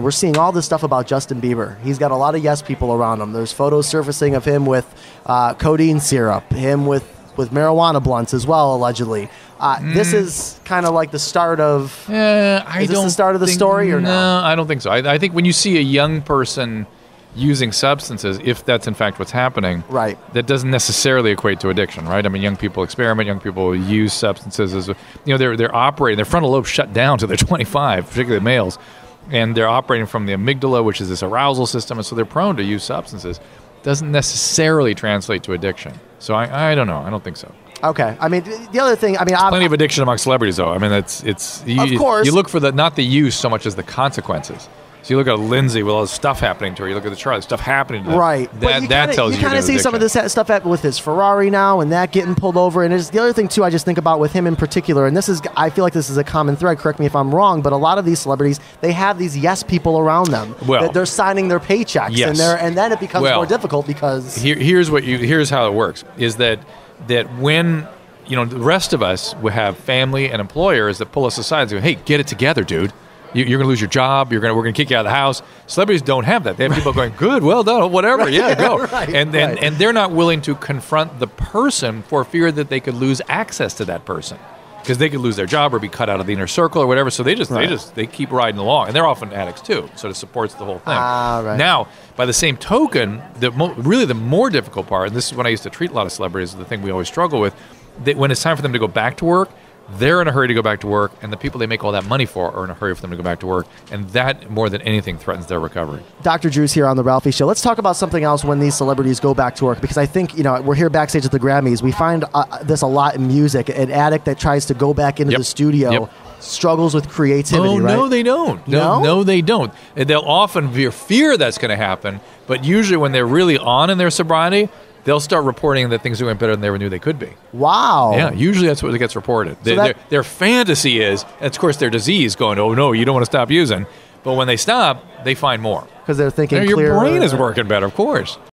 We're seeing all this stuff about Justin Bieber. He's got a lot of yes people around him. There's photos surfacing of him with codeine syrup, him with marijuana blunts as well, allegedly. This is kind of like the start of... is this the start of the story or no? No, I don't think so. I think when you see a young person using substances, if that's in fact what's happening, right, that doesn't necessarily equate to addiction, right? I mean, young people experiment, young people use substances as, they're operating, their frontal lobe shut down till they're 25, particularly males, and they're operating from the amygdala, which is this arousal system, and so they're prone to use substances. Doesn't necessarily translate to addiction. So I don't know. I don't think so. Okay. I mean, the other thing, I mean... plenty of addiction among celebrities, though. I mean, of course. You look for not the use so much as the consequences. So you look at Lindsay with all this stuff happening to her. You look at the Charlie, stuff happening to her. Right. That tells you kind of see some of this stuff with his Ferrari now and that getting pulled over. And the other thing, too, I just think about with him in particular, and I feel like this is a common thread, correct me if I'm wrong, but a lot of these celebrities, they have these yes people around them. Well, they're signing their paychecks. Yes. And then it becomes more difficult because... Here's how it works, is that when... the rest of us will have family and employers that pull us aside and say, hey, get it together, dude. You're going to lose your job. We're going to kick you out of the house. Celebrities don't have that. They have people going, good, well done, whatever, yeah, go. And they're not willing to confront the person for fear that they could lose access to that person. Because they could lose their job or be cut out of the inner circle or whatever. So they keep riding along. And they're often addicts too. So it supports the whole thing. Right. Now, by the same token, really the more difficult part, and this is when I used to treat a lot of celebrities, the thing we always struggle with, that when it's time for them to go back to work, they're in a hurry to go back to work, and the people they make all that money for are in a hurry for them to go back to work, and that, more than anything, threatens their recovery. Dr. Drew's here on The Ralphie Show. Let's talk about something else when these celebrities go back to work, because I think, we're here backstage at the Grammys. We find this a lot in music. An addict that tries to go back into the studio struggles with creativity, right? No, they don't. No, they don't. They'll often fear that's going to happen, but usually when they're really on in their sobriety, they'll start reporting that things are going better than they ever knew they could be. Wow. Yeah, usually that's what gets reported. Their fantasy is, of course, their disease going, oh, no, you don't want to stop using. But when they stop, they find more. Because they're thinking your brain is working better, of course.